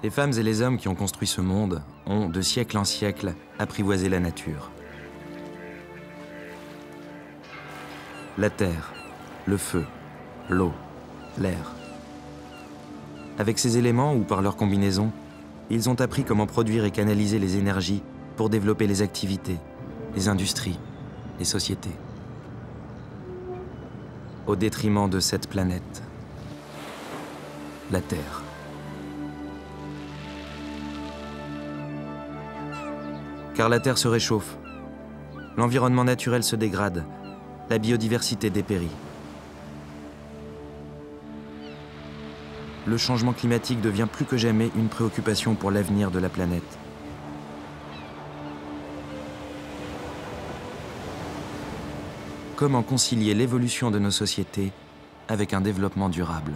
Les femmes et les hommes qui ont construit ce monde ont, de siècle en siècle, apprivoisé la nature. La terre, le feu, l'eau, l'air. Avec ces éléments ou par leur combinaison, ils ont appris comment produire et canaliser les énergies pour développer les activités, les industries, les sociétés. Au détriment de cette planète, la Terre. Car la Terre se réchauffe, l'environnement naturel se dégrade, la biodiversité dépérit. Le changement climatique devient plus que jamais une préoccupation pour l'avenir de la planète. Comment concilier l'évolution de nos sociétés avec un développement durable ?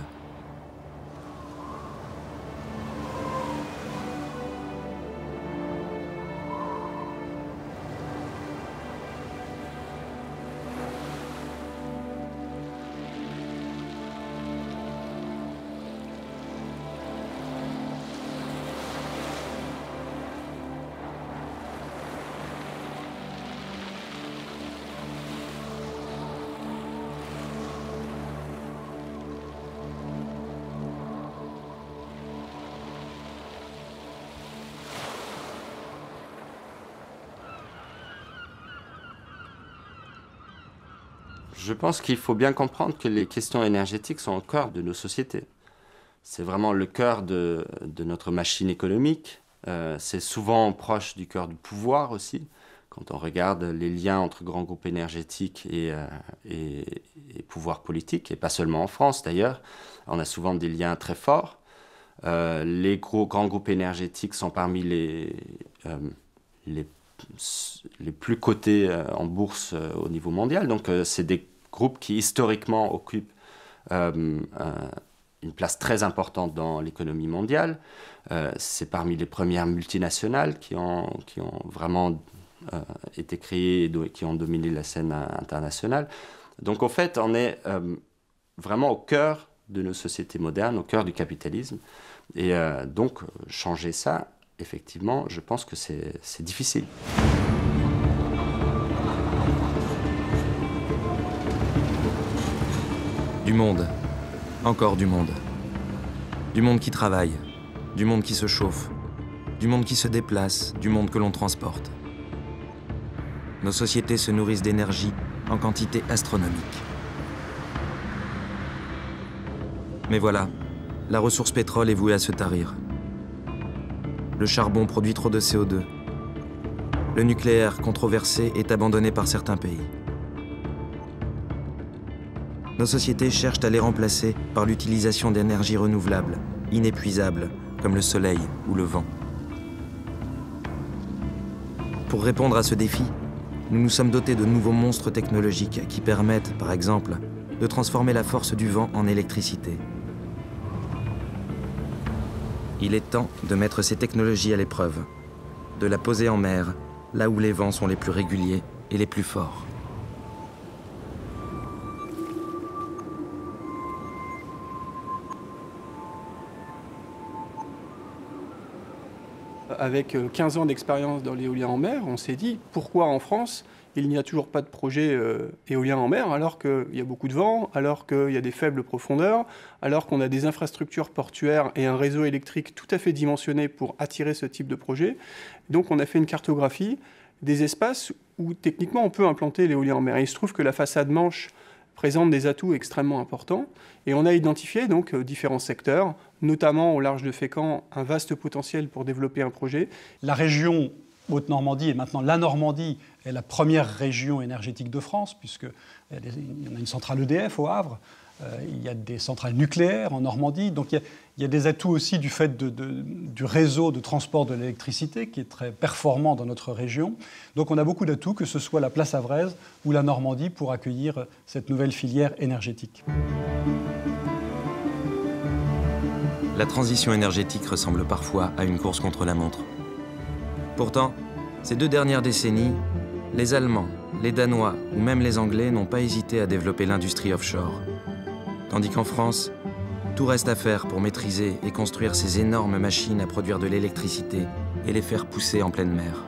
Je pense qu'il faut bien comprendre que les questions énergétiques sont au cœur de nos sociétés. C'est vraiment le cœur de notre machine économique. C'est souvent proche du cœur du pouvoir aussi. Quand on regarde les liens entre grands groupes énergétiques et pouvoir politique, et pas seulement en France d'ailleurs, on a souvent des liens très forts. Les grands groupes énergétiques sont parmi les plus cotés en bourse au niveau mondial. Donc c'est des groupes qui historiquement occupent une place très importante dans l'économie mondiale. C'est parmi les premières multinationales qui ont vraiment été créées et qui ont dominé la scène internationale. Donc en fait, on est vraiment au cœur de nos sociétés modernes, au cœur du capitalisme. Et donc changer ça, effectivement, je pense que c'est difficile. Du monde, encore du monde. Du monde qui travaille, du monde qui se chauffe, du monde qui se déplace, du monde que l'on transporte. Nos sociétés se nourrissent d'énergie en quantité astronomique. Mais voilà, la ressource pétrole est vouée à se tarir. Le charbon produit trop de CO2. Le nucléaire, controversé, est abandonné par certains pays. Nos sociétés cherchent à les remplacer par l'utilisation d'énergies renouvelables, inépuisables, comme le soleil ou le vent. Pour répondre à ce défi, nous nous sommes dotés de nouveaux monstres technologiques qui permettent, par exemple, de transformer la force du vent en électricité. Il est temps de mettre ces technologies à l'épreuve, de la poser en mer, là où les vents sont les plus réguliers et les plus forts. Avec 15 ans d'expérience dans l'éolien en mer, on s'est dit pourquoi en France il n'y a toujours pas de projet éolien en mer alors qu'il y a beaucoup de vent, alors qu'il y a des faibles profondeurs, alors qu'on a des infrastructures portuaires et un réseau électrique tout à fait dimensionné pour attirer ce type de projet. Donc on a fait une cartographie des espaces où techniquement on peut implanter l'éolien en mer. Et il se trouve que la façade Manche présente des atouts extrêmement importants et on a identifié donc différents secteurs, notamment au large de Fécamp, un vaste potentiel pour développer un projet. La région Haute-Normandie et maintenant la Normandie est la première région énergétique de France puisqu'il y a une centrale EDF au Havre, il y a des centrales nucléaires en Normandie, donc il y a des atouts aussi du fait du réseau de transport de l'électricité qui est très performant dans notre région. Donc on a beaucoup d'atouts, que ce soit la place Havraise ou la Normandie, pour accueillir cette nouvelle filière énergétique. La transition énergétique ressemble parfois à une course contre la montre. Pourtant, ces 2 dernières décennies, les Allemands, les Danois ou même les Anglais n'ont pas hésité à développer l'industrie offshore. Tandis qu'en France, Tout reste à faire pour maîtriser et construire ces énormes machines à produire de l'électricité et les faire pousser en pleine mer.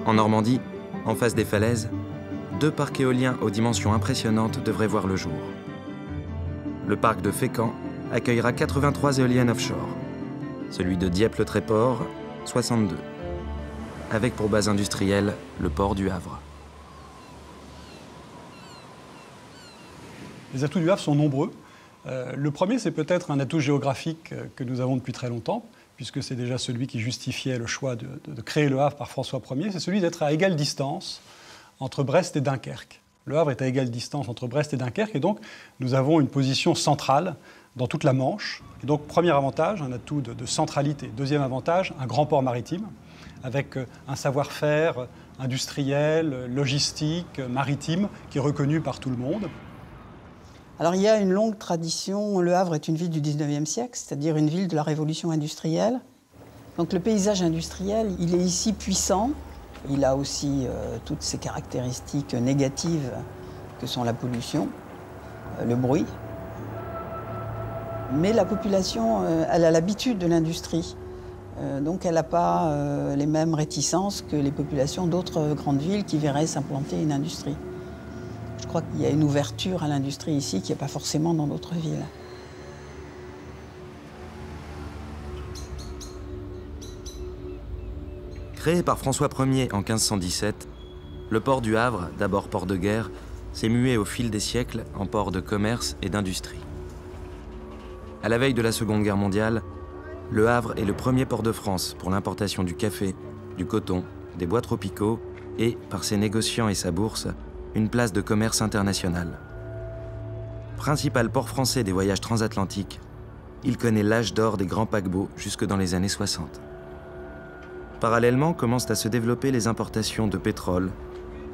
En Normandie, en face des falaises, 2 parcs éoliens aux dimensions impressionnantes devraient voir le jour. Le parc de Fécamp accueillera 83 éoliennes offshore, celui de Dieppe-le-Tréport, 62, avec pour base industrielle le port du Havre. Les atouts du Havre sont nombreux. Le premier, c'est peut-être un atout géographique que nous avons depuis très longtemps, puisque c'est déjà celui qui justifiait le choix de créer le Havre par François Ier, c'est celui d'être à égale distance entre Brest et Dunkerque. Le Havre est à égale distance entre Brest et Dunkerque, et donc nous avons une position centrale dans toute la Manche. Et donc, premier avantage, un atout de centralité. Deuxième avantage, un grand port maritime, avec un savoir-faire industriel, logistique, maritime, qui est reconnu par tout le monde. Alors il y a une longue tradition. Le Havre est une ville du 19e siècle, c'est-à-dire une ville de la révolution industrielle. Donc le paysage industriel, il est ici puissant. Il a aussi toutes ces caractéristiques négatives que sont la pollution, le bruit. Mais la population, elle a l'habitude de l'industrie. Donc elle n'a pas les mêmes réticences que les populations d'autres grandes villes qui verraient s'implanter une industrie. Je crois qu'il y a une ouverture à l'industrie ici qui n'est pas forcément dans d'autres villes. Créé par François Ier en 1517, le port du Havre, d'abord port de guerre, s'est mué au fil des siècles en port de commerce et d'industrie. À la veille de la Seconde Guerre mondiale, le Havre est le premier port de France pour l'importation du café, du coton, des bois tropicaux et, par ses négociants et sa bourse, une place de commerce international. Principal port français des voyages transatlantiques, il connaît l'âge d'or des grands paquebots jusque dans les années 60. Parallèlement commencent à se développer les importations de pétrole,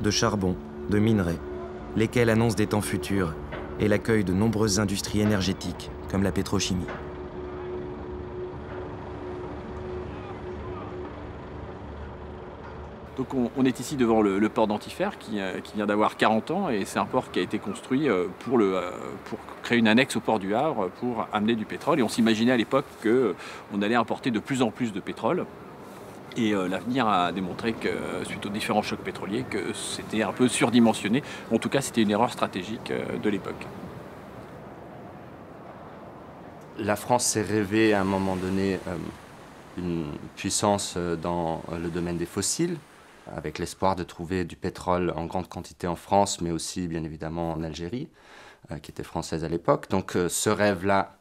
de charbon, de minerais, lesquels annoncent des temps futurs et l'accueil de nombreuses industries énergétiques comme la pétrochimie. Donc on est ici devant le port d'Antifer qui vient d'avoir 40 ans et c'est un port qui a été construit pour créer une annexe au port du Havre pour amener du pétrole. Et on s'imaginait à l'époque qu'on allait importer de plus en plus de pétrole. Et l'avenir a démontré que, suite aux différents chocs pétroliers, que c'était un peu surdimensionné. En tout cas, c'était une erreur stratégique de l'époque. La France s'est rêvée à un moment donné une puissance dans le domaine des fossiles, avec l'espoir de trouver du pétrole en grande quantité en France, mais aussi bien évidemment en Algérie, qui était française à l'époque. Donc ce rêve-là,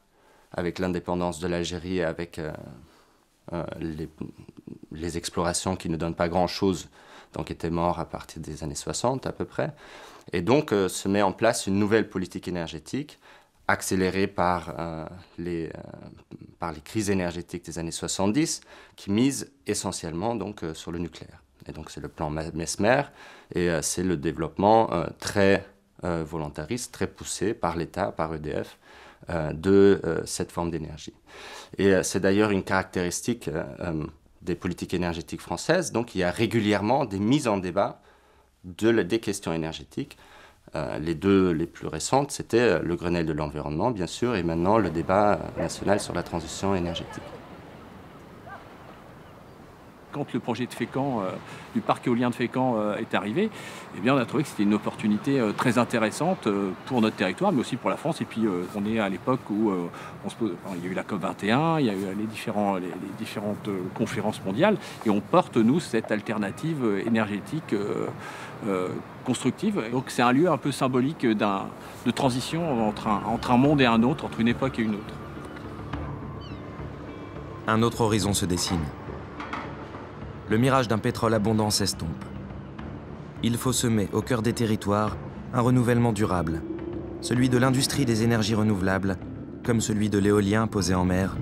avec l'indépendance de l'Algérie, avec les explorations qui ne donnent pas grand-chose, donc était mort à partir des années 60 à peu près. Et donc se met en place une nouvelle politique énergétique, accélérée par les crises énergétiques des années 70, qui misent essentiellement donc, sur le nucléaire. Et donc c'est le plan Mesmer, et c'est le développement très volontariste, très poussé par l'État, par EDF, de cette forme d'énergie. Et c'est d'ailleurs une caractéristique des politiques énergétiques françaises. Donc il y a régulièrement des mises en débat des questions énergétiques. Les deux les plus récentes, c'était le Grenelle de l'environnement, bien sûr, et maintenant le débat national sur la transition énergétique. Quand le projet de Fécamp, du parc éolien de Fécamp est arrivé, eh bien, on a trouvé que c'était une opportunité très intéressante pour notre territoire, mais aussi pour la France. Et puis, on est à l'époque où il y a eu la COP21, il y a eu les différentes conférences mondiales, et on porte, nous, cette alternative énergétique constructive. Donc, c'est un lieu un peu symbolique de transition entre un monde et un autre, entre une époque et une autre. Un autre horizon se dessine. Le mirage d'un pétrole abondant s'estompe. Il faut semer au cœur des territoires un renouvellement durable, celui de l'industrie des énergies renouvelables, comme celui de l'éolien posé en mer,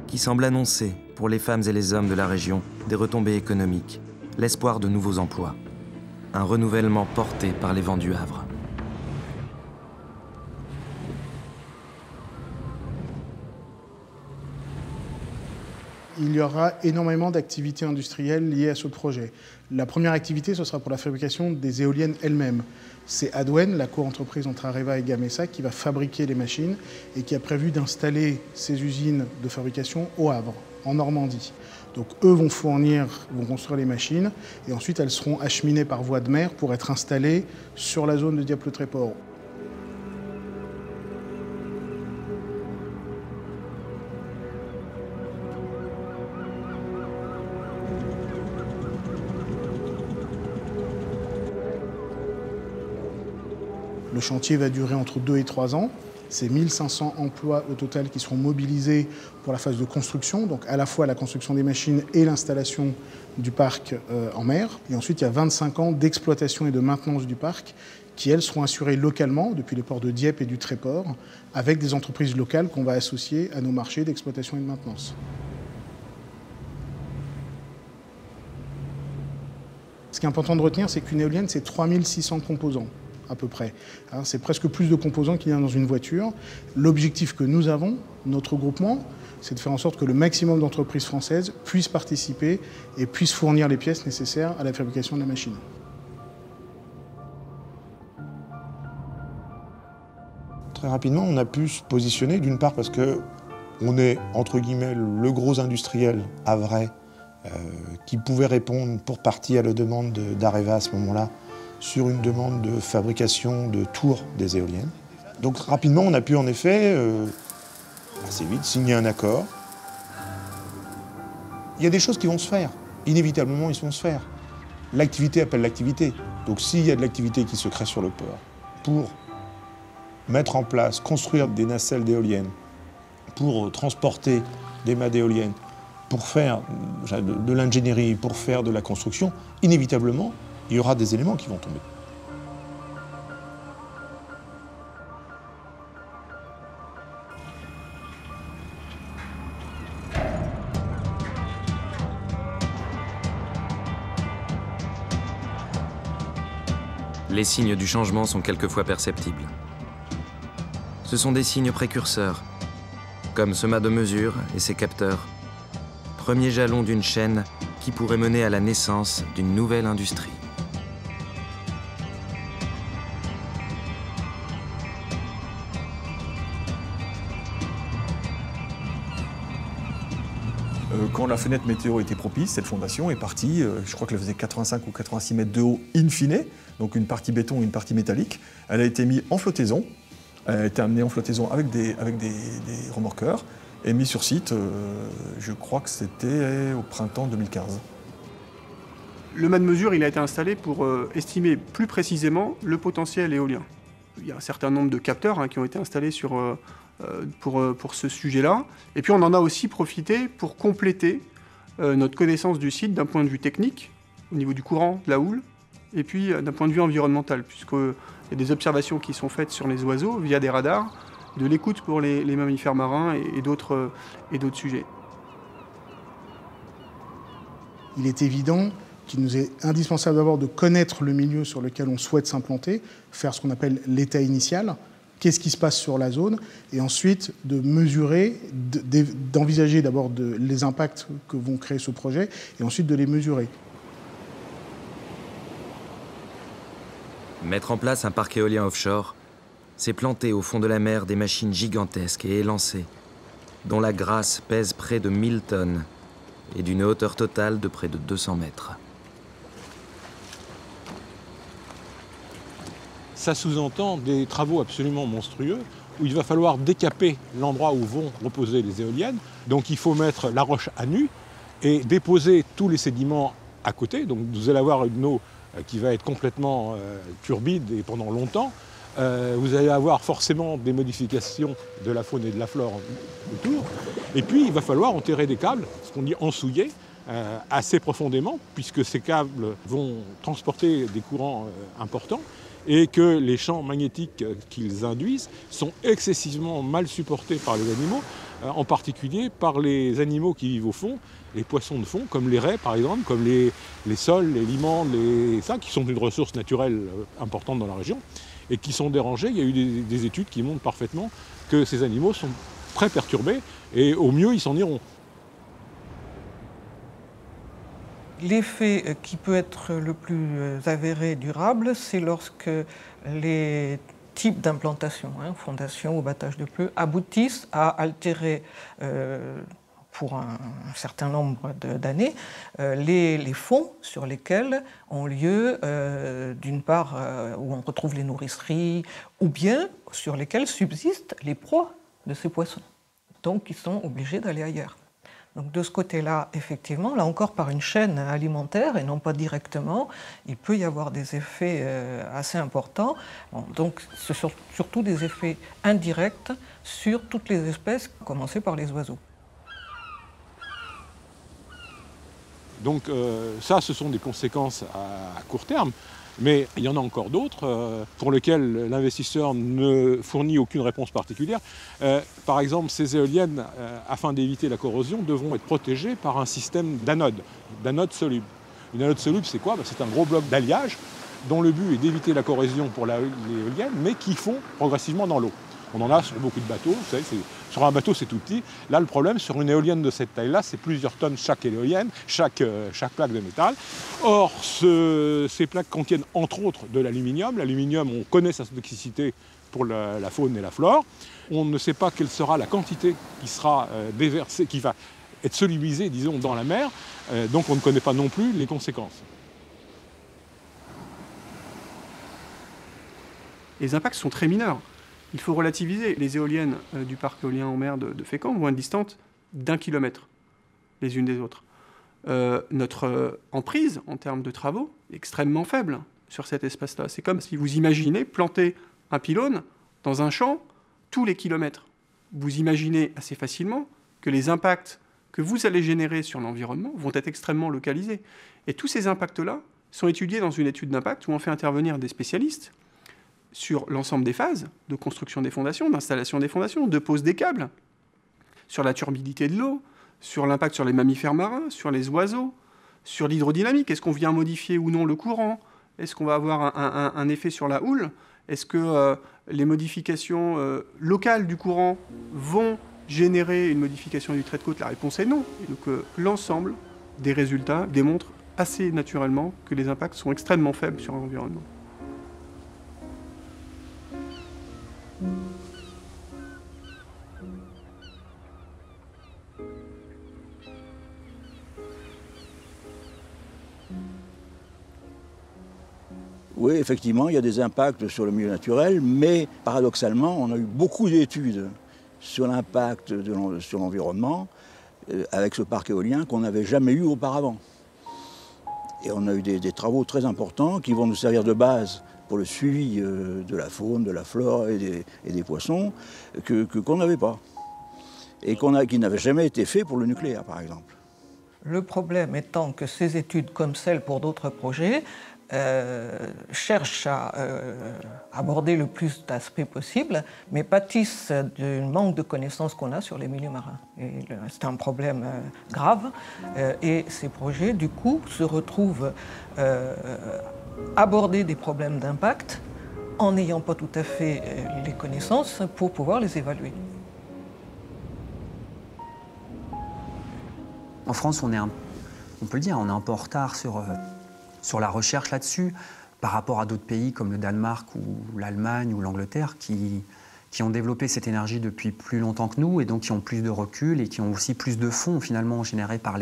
qui semble annoncer, pour les femmes et les hommes de la région, des retombées économiques, l'espoir de nouveaux emplois. Un renouvellement porté par les vents du Havre. Il y aura énormément d'activités industrielles liées à ce projet. La première activité, ce sera pour la fabrication des éoliennes elles-mêmes. C'est Adwen, la co-entreprise entre Areva et Gamesa, qui va fabriquer les machines et qui a prévu d'installer ces usines de fabrication au Havre, en Normandie. Donc eux vont construire les machines et ensuite elles seront acheminées par voie de mer pour être installées sur la zone de Dieppe-le-Tréport. Le chantier va durer entre 2 et 3 ans. C'est 1500 emplois au total qui seront mobilisés pour la phase de construction, donc à la fois la construction des machines et l'installation du parc en mer. Et ensuite, il y a 25 ans d'exploitation et de maintenance du parc qui, elles, seront assurées localement depuis les ports de Dieppe et du Tréport, avec des entreprises locales qu'on va associer à nos marchés d'exploitation et de maintenance. Ce qui est important de retenir, c'est qu'une éolienne, c'est 3600 composants. À peu près. C'est presque plus de composants qu'il y a dans une voiture. L'objectif que nous avons, notre groupement, c'est de faire en sorte que le maximum d'entreprises françaises puissent participer et puissent fournir les pièces nécessaires à la fabrication de la machine. Très rapidement, on a pu se positionner, d'une part parce qu'on est, entre guillemets, le gros industriel havrais qui pouvait répondre pour partie à la demande d'Areva à ce moment-là, sur une demande de fabrication de tours des éoliennes. Donc rapidement, on a pu en effet, assez vite, signer un accord. Il y a des choses qui vont se faire. Inévitablement, ils vont se faire. L'activité appelle l'activité. Donc s'il y a de l'activité qui se crée sur le port pour mettre en place, construire des nacelles d'éoliennes, pour transporter des mâts d'éoliennes, pour faire de l'ingénierie, pour faire de la construction, inévitablement, il y aura des éléments qui vont tomber. Les signes du changement sont quelquefois perceptibles. Ce sont des signes précurseurs, comme ce mât de mesure et ses capteurs, premier jalon d'une chaîne qui pourrait mener à la naissance d'une nouvelle industrie. Quand la fenêtre météo était propice, cette fondation est partie, je crois qu'elle faisait 85 ou 86 mètres de haut in fine, donc une partie béton et une partie métallique. Elle a été mise en flottaison, elle a été amenée en flottaison avec des remorqueurs et mise sur site, je crois que c'était au printemps 2015. Le mât de mesure, il a été installé pour estimer plus précisément le potentiel éolien. Il y a un certain nombre de capteurs qui ont été installés pour ce sujet-là. Et puis on en a aussi profité pour compléter notre connaissance du site d'un point de vue technique, au niveau du courant, de la houle, et puis d'un point de vue environnemental, puisqu'il y a des observations qui sont faites sur les oiseaux via des radars, de l'écoute pour les mammifères marins et d'autres sujets. Il est évident qu'il nous est indispensable d'abord de connaître le milieu sur lequel on souhaite s'implanter, faire ce qu'on appelle l'état initial, qu'est-ce qui se passe sur la zone, et ensuite de mesurer, d'envisager d'abord les impacts que vont créer ce projet, et ensuite de les mesurer. Mettre en place un parc éolien offshore, c'est planter au fond de la mer des machines gigantesques et élancées, dont la grasse pèse près de 1000 tonnes et d'une hauteur totale de près de 200 mètres. Ça sous-entend des travaux absolument monstrueux où il va falloir décaper l'endroit où vont reposer les éoliennes. Donc il faut mettre la roche à nu et déposer tous les sédiments à côté. Donc vous allez avoir une eau qui va être complètement turbide et pendant longtemps. Vous allez avoir forcément des modifications de la faune et de la flore autour. Et puis il va falloir enterrer des câbles, ce qu'on dit ensouiller, assez profondément, puisque ces câbles vont transporter des courants importants et que les champs magnétiques qu'ils induisent sont excessivement mal supportés par les animaux, en particulier par les animaux qui vivent au fond, les poissons de fond, comme les raies par exemple, comme les sols, les limandes, qui sont une ressource naturelle importante dans la région, et qui sont dérangés. Il y a eu des études qui montrent parfaitement que ces animaux sont très perturbés, et au mieux ils s'en iront. L'effet qui peut être le plus avéré durable, c'est lorsque les types d'implantation, fondation ou battage de pleux, aboutissent à altérer pour un certain nombre d'années les fonds sur lesquels ont lieu, d'une part, où on retrouve les nourrisseries, ou bien sur lesquels subsistent les proies de ces poissons. Donc ils sont obligés d'aller ailleurs. Donc de ce côté-là, effectivement, là encore par une chaîne alimentaire et non pas directement, il peut y avoir des effets assez importants. Bon, donc ce sont surtout des effets indirects sur toutes les espèces, à commencer par les oiseaux. Donc ça, ce sont des conséquences à court terme. Mais il y en a encore d'autres pour lesquelles l'investisseur ne fournit aucune réponse particulière. Par exemple, ces éoliennes, afin d'éviter la corrosion, devront être protégées par un système d'anodes solubles. Une anode soluble, c'est quoi? C'est un gros bloc d'alliage dont le but est d'éviter la corrosion pour l'éolienne, mais qui fond progressivement dans l'eau. On en a sur beaucoup de bateaux, vous savez, sur un bateau c'est tout petit. Là le problème sur une éolienne de cette taille-là, c'est plusieurs tonnes chaque éolienne, chaque plaque de métal. Or ces plaques contiennent entre autres de l'aluminium. L'aluminium, on connaît sa toxicité pour la faune et la flore. On ne sait pas quelle sera la quantité qui sera déversée, qui va être solubilisée, disons, dans la mer. Donc on ne connaît pas non plus les conséquences. Les impacts sont très mineurs. Il faut relativiser. Les éoliennes du parc éolien en mer de Fécamp vont être distantes d'1 kilomètre les unes des autres. Notre emprise en termes de travaux est extrêmement faible sur cet espace-là. C'est comme si vous imaginez planter un pylône dans un champ tous les kilomètres. Vous imaginez assez facilement que les impacts que vous allez générer sur l'environnement vont être extrêmement localisés. Et tous ces impacts-là sont étudiés dans une étude d'impact où on fait intervenir des spécialistes sur l'ensemble des phases de construction des fondations, d'installation des fondations, de pose des câbles, sur la turbidité de l'eau, sur l'impact sur les mammifères marins, sur les oiseaux, sur l'hydrodynamique. Est-ce qu'on vient modifier ou non le courant? Est-ce qu'on va avoir un effet sur la houle? Est-ce que les modifications locales du courant vont générer une modification du trait de côte? La réponse est non. Et donc l'ensemble des résultats démontrent assez naturellement que les impacts sont extrêmement faibles sur l'environnement. Oui, effectivement, il y a des impacts sur le milieu naturel, mais paradoxalement, on a eu beaucoup d'études sur l'impact sur l'environnement avec ce parc éolien qu'on n'avait jamais eu auparavant. Et on a eu des travaux très importants qui vont nous servir de base pour le suivi de la faune, de la flore et des poissons qu'on n'avait pas. Et qui n'avaient jamais été faits pour le nucléaire, par exemple. Le problème étant que ces études, comme celles pour d'autres projets, cherchent à aborder le plus d'aspects possible, mais pâtissent du manque de connaissances qu'on a sur les milieux marins. C'est un problème grave, et ces projets, du coup, se retrouvent aborder des problèmes d'impact en n'ayant pas tout à fait les connaissances pour pouvoir les évaluer. En France, on peut le dire, on est un peu en retard sur la recherche là-dessus, par rapport à d'autres pays comme le Danemark ou l'Allemagne ou l'Angleterre qui ont développé cette énergie depuis plus longtemps que nous et donc qui ont plus de recul et qui ont aussi plus de fonds finalement générés par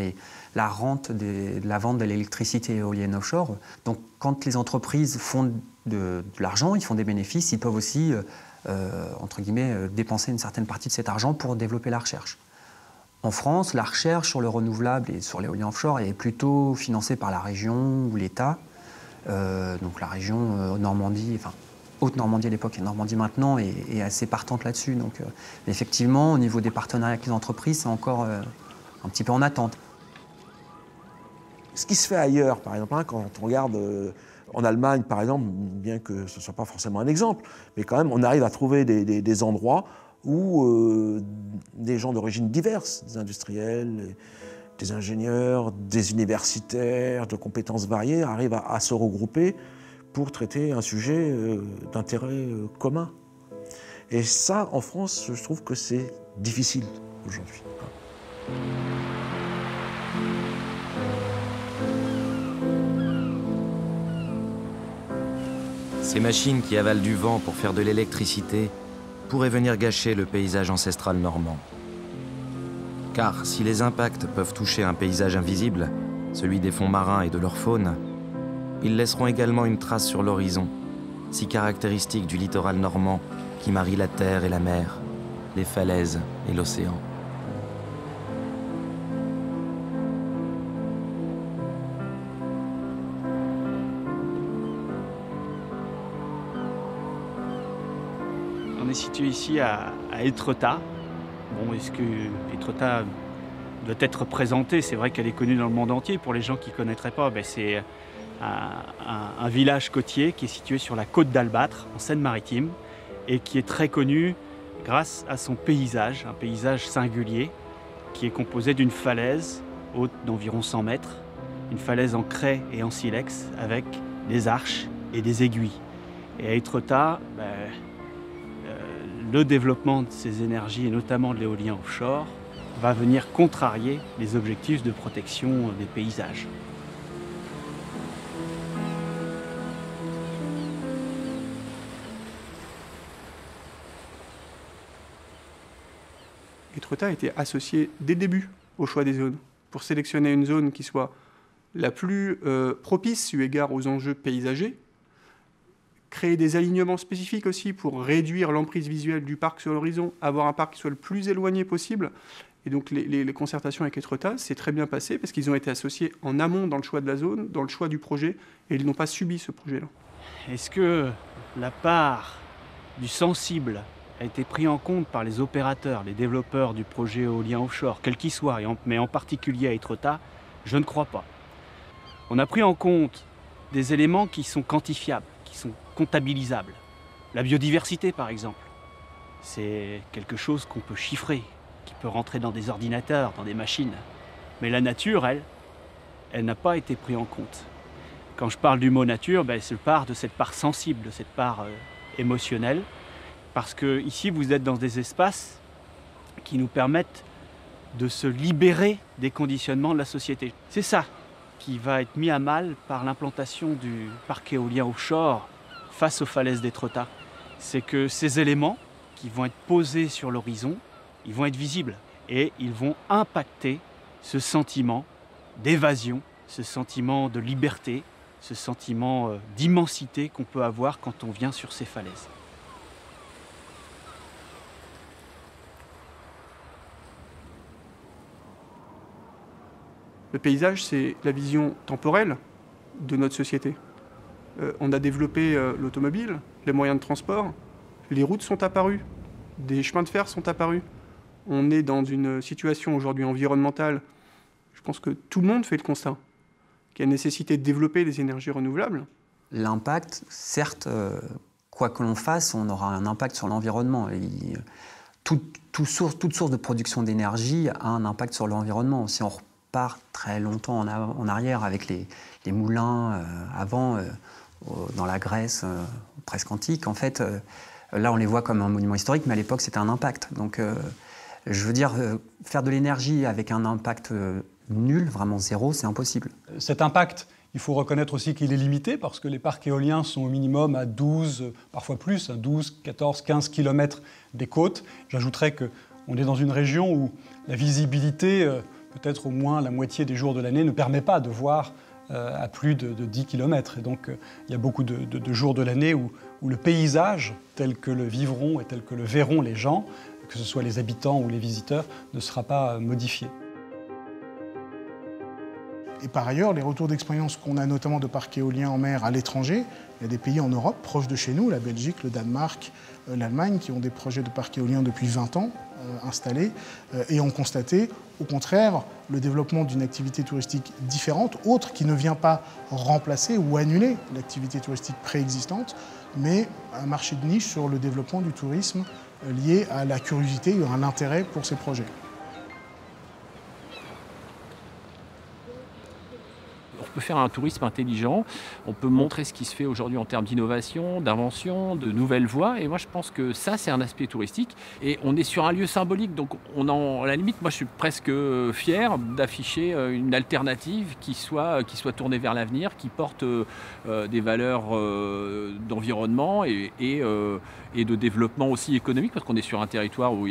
la rente de la vente de l'électricité éolienne offshore. Donc quand les entreprises font de l'argent, ils font des bénéfices, ils peuvent aussi, entre guillemets, dépenser une certaine partie de cet argent pour développer la recherche. En France, la recherche sur le renouvelable et sur l'éolien offshore est plutôt financée par la région ou l'État. Donc la région Normandie, enfin Haute-Normandie à l'époque et Normandie maintenant est assez partante là-dessus. Donc effectivement, au niveau des partenariats avec les entreprises, c'est encore un petit peu en attente. Ce qui se fait ailleurs, par exemple, quand on regarde en Allemagne, par exemple, bien que ce ne soit pas forcément un exemple, mais quand même, on arrive à trouver des endroits où des gens d'origine diverses, des industriels, des ingénieurs, des universitaires, de compétences variées, arrivent à se regrouper pour traiter un sujet d'intérêt commun. Et ça, en France, je trouve que c'est difficile aujourd'hui. Ces machines qui avalent du vent pour faire de l'électricité pourraient venir gâcher le paysage ancestral normand. Car si les impacts peuvent toucher un paysage invisible, celui des fonds marins et de leur faune, ils laisseront également une trace sur l'horizon, si caractéristique du littoral normand qui marie la terre et la mer, les falaises et l'océan. On est situé ici à Étretat. Bon, est-ce que Étretat doit être présenté? C'est vrai qu'elle est connue dans le monde entier. Pour les gens qui ne connaîtraient pas, c'est un village côtier qui est situé sur la côte d'Albâtre, en Seine-Maritime, et qui est très connu grâce à son paysage, un paysage singulier, qui est composé d'une falaise haute d'environ 100 mètres, une falaise en craie et en silex, avec des arches et des aiguilles. Et à Étretat, le développement de ces énergies, et notamment de l'éolien offshore, va venir contrarier les objectifs de protection des paysages. Étretat a été associé dès le début au choix des zones, pour sélectionner une zone qui soit la plus propice eu égard aux enjeux paysagers, créer des alignements spécifiques aussi pour réduire l'emprise visuelle du parc sur l'horizon, avoir un parc qui soit le plus éloigné possible. Et donc les concertations avec Étretat, c'est très bien passé parce qu'ils ont été associés en amont dans le choix de la zone, dans le choix du projet, et ils n'ont pas subi ce projet-là. Est-ce que la part du sensible a été prise en compte par les opérateurs, les développeurs du projet éolien offshore, quel qu'il soit, mais en particulier à Étretat? Je ne crois pas. On a pris en compte des éléments qui sont quantifiables, qui sont comptabilisables. La biodiversité, par exemple, c'est quelque chose qu'on peut chiffrer, qui peut rentrer dans des ordinateurs, dans des machines. Mais la nature, elle n'a pas été prise en compte. Quand je parle du mot nature, je parle de cette part sensible, de cette part émotionnelle, parce que ici, vous êtes dans des espaces qui nous permettent de se libérer des conditionnements de la société. C'est ça qui va être mis à mal par l'implantation du parc éolien offshore face aux falaises d'Étretat. C'est que ces éléments qui vont être posés sur l'horizon, ils vont être visibles et ils vont impacter ce sentiment d'évasion, ce sentiment de liberté, ce sentiment d'immensité qu'on peut avoir quand on vient sur ces falaises. Le paysage, c'est la vision temporelle de notre société. On a développé l'automobile, les moyens de transport, les routes sont apparues, des chemins de fer sont apparus. On est dans une situation aujourd'hui environnementale, je pense que tout le monde fait le constat, qu'il y a nécessité de développer les énergies renouvelables. L'impact, certes, quoi que l'on fasse, on aura un impact sur l'environnement. Toute source de production d'énergie a un impact sur l'environnement. Si on repart très longtemps en arrière avec les moulins avant, dans la Grèce presque antique, en fait, là on les voit comme un monument historique, mais à l'époque c'était un impact. Donc je veux dire, faire de l'énergie avec un impact nul, vraiment zéro, c'est impossible. Cet impact, il faut reconnaître aussi qu'il est limité parce que les parcs éoliens sont au minimum à 12, parfois plus, à 12, 14, 15 km des côtes. J'ajouterais qu'on est dans une région où la visibilité, peut-être au moins la moitié des jours de l'année, ne permet pas de voir à plus de 10 km. Et donc il y a beaucoup de jours de l'année où le paysage, tel que le vivront et tel que le verront les gens, que ce soit les habitants ou les visiteurs, ne sera pas modifié. Et par ailleurs, les retours d'expérience qu'on a notamment de parcs éoliens en mer à l'étranger, il y a des pays en Europe, proches de chez nous, la Belgique, le Danemark, l'Allemagne, qui ont des projets de parcs éoliens depuis 20 ans installés, et ont constaté, au contraire, le développement d'une activité touristique différente, autre, qui ne vient pas remplacer ou annuler l'activité touristique préexistante, mais un marché de niche sur le développement du tourisme lié à la curiosité et à l'intérêt pour ces projets. peut faire un tourisme intelligent, on peut montrer ce qui se fait aujourd'hui en termes d'innovation, d'invention, de nouvelles voies. Et moi, je pense que ça, c'est un aspect touristique. Et on est sur un lieu symbolique, donc à la limite, moi, je suis presque fier d'afficher une alternative qui soit tournée vers l'avenir, qui porte des valeurs d'environnement et de développement aussi économique, parce qu'on est sur un territoire où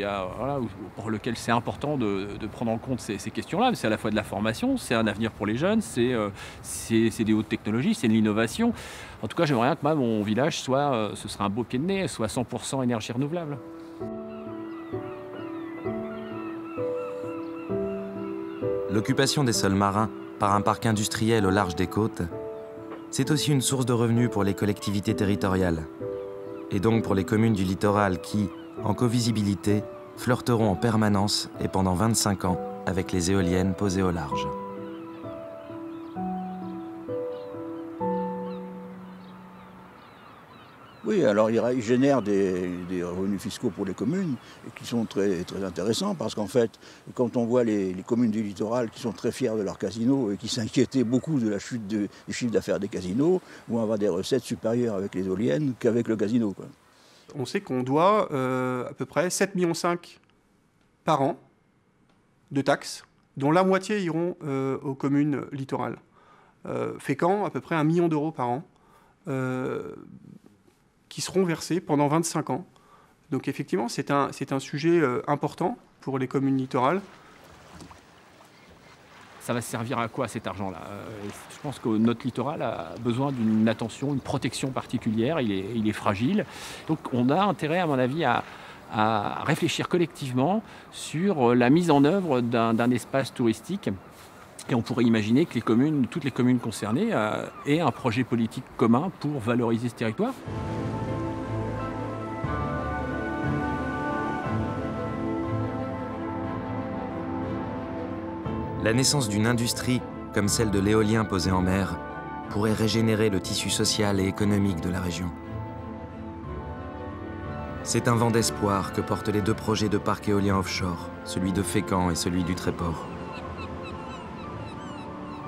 pour lequel c'est important de prendre en compte ces questions-là. C'est à la fois de la formation, c'est un avenir pour les jeunes, c'est des hautes technologies, c'est de l'innovation. En tout cas, j'aimerais bien que mon village ce serait un beau pied de nez, soit 100% énergie renouvelable. L'occupation des sols marins par un parc industriel au large des côtes, c'est aussi une source de revenus pour les collectivités territoriales, et donc pour les communes du littoral qui, en covisibilité, flirteront en permanence et pendant 25 ans avec les éoliennes posées au large. Oui, alors il génère des revenus fiscaux pour les communes qui sont très, très intéressants parce qu'en fait, quand on voit les communes du littoral qui sont très fiers de leurs casinos et qui s'inquiétaient beaucoup de la chute du chiffre d'affaires des casinos, vont avoir des recettes supérieures avec les éoliennes qu'avec le casino, quoi. On sait qu'on doit à peu près 7,5 millions par an de taxes, dont la moitié iront aux communes littorales. Fécamp, à peu près 1 million d'euros par an, qui seront versés pendant 25 ans. Donc effectivement, c'est un sujet important pour les communes littorales. Ça va servir à quoi cet argent-là? Je pense que notre littoral a besoin d'une attention, une protection particulière, il est fragile. Donc on a intérêt, à mon avis, à réfléchir collectivement sur la mise en œuvre d'un espace touristique. Et on pourrait imaginer que toutes les communes concernées aient un projet politique commun pour valoriser ce territoire. La naissance d'une industrie, comme celle de l'éolien posé en mer, pourrait régénérer le tissu social et économique de la région. C'est un vent d'espoir que portent les 2 projets de parcs éoliens offshore, celui de Fécamp et celui du Tréport.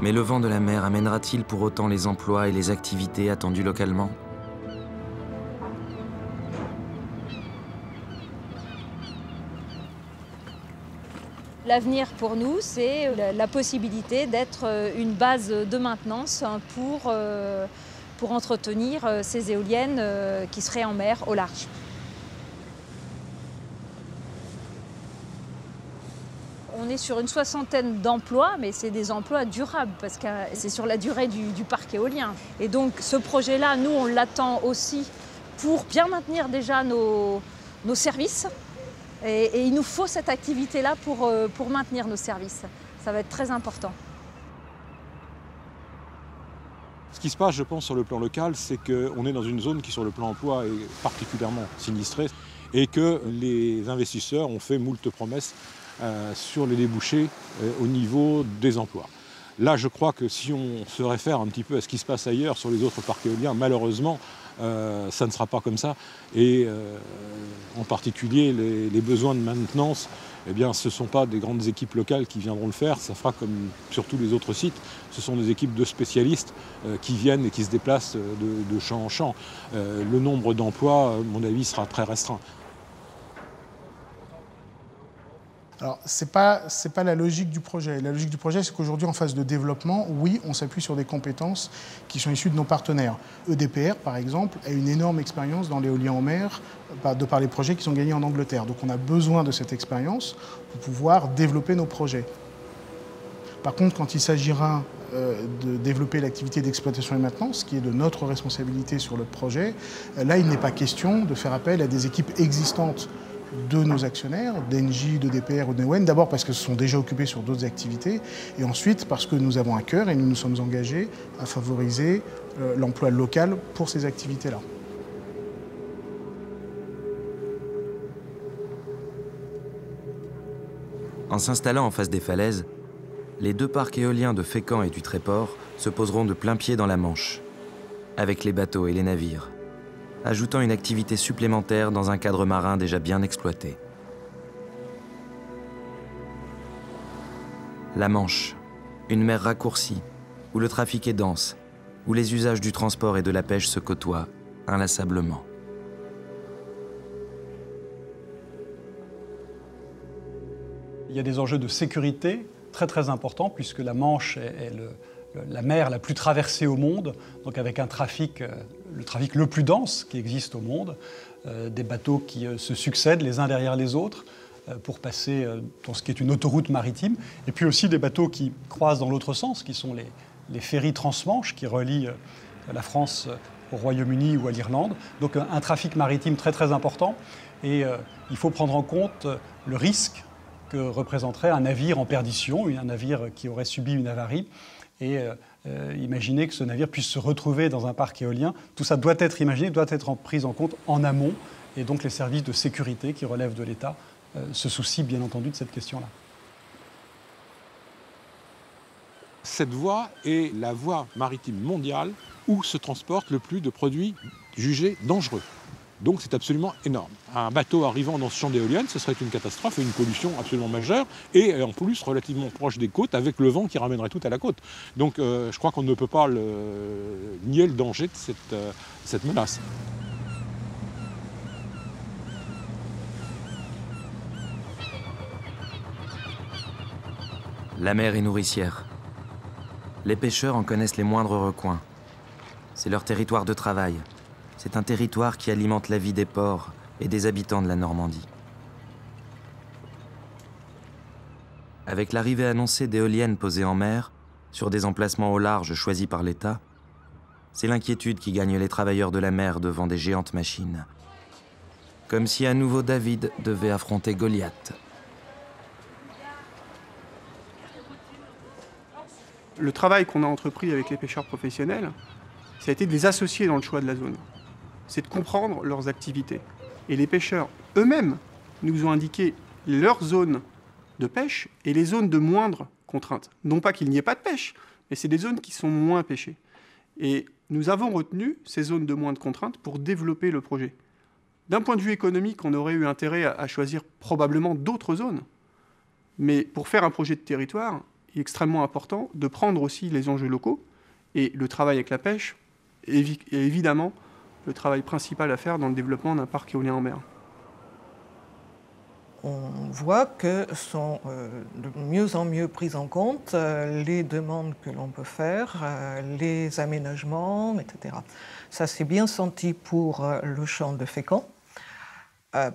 Mais le vent de la mer amènera-t-il pour autant les emplois et les activités attendues localement ? L'avenir pour nous, c'est la possibilité d'être une base de maintenance pour entretenir ces éoliennes qui seraient en mer au large. On est sur une 60aine d'emplois, mais c'est des emplois durables parce que c'est sur la durée du parc éolien. Et donc ce projet-là, nous, on l'attend aussi pour bien maintenir déjà nos services. Et il nous faut cette activité-là pour maintenir nos services. Ça va être très important. Ce qui se passe, je pense, sur le plan local, c'est qu'on est dans une zone qui, sur le plan emploi, est particulièrement sinistrée et que les investisseurs ont fait moult promesses sur les débouchés au niveau des emplois. Là, je crois que si on se réfère un petit peu à ce qui se passe ailleurs sur les autres parcs éoliens, malheureusement, ça ne sera pas comme ça. Et en particulier, les besoins de maintenance, eh bien, ce ne sont pas des grandes équipes locales qui viendront le faire. Ça fera comme sur tous les autres sites. Ce sont des équipes de spécialistes qui viennent et qui se déplacent de champ en champ. Le nombre d'emplois, à mon avis, sera très restreint. Alors, ce n'est pas la logique du projet. La logique du projet, c'est qu'aujourd'hui, en phase de développement, oui, on s'appuie sur des compétences qui sont issues de nos partenaires. EDPR, par exemple, a une énorme expérience dans l'éolien en mer de par les projets qui sont gagnés en Angleterre. Donc, on a besoin de cette expérience pour pouvoir développer nos projets. Par contre, quand il s'agira de développer l'activité d'exploitation et maintenance, qui est de notre responsabilité sur le projet, là, il n'est pas question de faire appel à des équipes existantes de nos actionnaires, d'Engie, d'EDPR ou de Neoen, d'abord parce que ce sont déjà occupés sur d'autres activités, et ensuite parce que nous avons à cœur et nous nous sommes engagés à favoriser l'emploi local pour ces activités-là. En s'installant en face des falaises, les 2 parcs éoliens de Fécamp et du Tréport se poseront de plein pied dans la Manche, avec les bateaux et les navires, ajoutant une activité supplémentaire dans un cadre marin déjà bien exploité. La Manche, une mer raccourcie, où le trafic est dense, où les usages du transport et de la pêche se côtoient inlassablement. Il y a des enjeux de sécurité très très importants puisque la Manche est la mer la plus traversée au monde, donc avec un trafic, le trafic le plus dense qui existe au monde, des bateaux qui se succèdent les uns derrière les autres pour passer dans ce qui est une autoroute maritime, et puis aussi des bateaux qui croisent dans l'autre sens, qui sont les ferries transmanche qui relient la France au Royaume-Uni ou à l'Irlande. Donc un trafic maritime très très important, et il faut prendre en compte le risque que représenterait un navire en perdition, un navire qui aurait subi une avarie, et imaginer que ce navire puisse se retrouver dans un parc éolien. Tout ça doit être imaginé, doit être pris en compte en amont, et donc les services de sécurité qui relèvent de l'État se soucient bien entendu de cette question-là. Cette voie est la voie maritime mondiale où se transporte le plus de produits jugés dangereux. Donc c'est absolument énorme. Un bateau arrivant dans ce champ d'éoliennes, ce serait une catastrophe et une pollution absolument majeure, et en plus relativement proche des côtes, avec le vent qui ramènerait tout à la côte. Donc je crois qu'on ne peut pas nier le danger de cette menace. La mer est nourricière. Les pêcheurs en connaissent les moindres recoins. C'est leur territoire de travail. C'est un territoire qui alimente la vie des ports et des habitants de la Normandie. Avec l'arrivée annoncée d'éoliennes posées en mer, sur des emplacements au large choisis par l'État, c'est l'inquiétude qui gagne les travailleurs de la mer devant des géantes machines. Comme si à nouveau David devait affronter Goliath. Le travail qu'on a entrepris avec les pêcheurs professionnels, ça a été de les associer dans le choix de la zone. C'est de comprendre leurs activités. Et les pêcheurs eux-mêmes nous ont indiqué leurs zones de pêche et les zones de moindre contrainte. Non pas qu'il n'y ait pas de pêche, mais c'est des zones qui sont moins pêchées. Et nous avons retenu ces zones de moindre contrainte pour développer le projet. D'un point de vue économique, on aurait eu intérêt à choisir probablement d'autres zones. Mais pour faire un projet de territoire, il est extrêmement important de prendre aussi les enjeux locaux. Et le travail avec la pêche est évidemment le travail principal à faire dans le développement d'un parc éolien en mer. On voit que sont de mieux en mieux prises en compte les demandes que l'on peut faire, les aménagements, etc. Ça s'est bien senti pour le champ de Fécamp.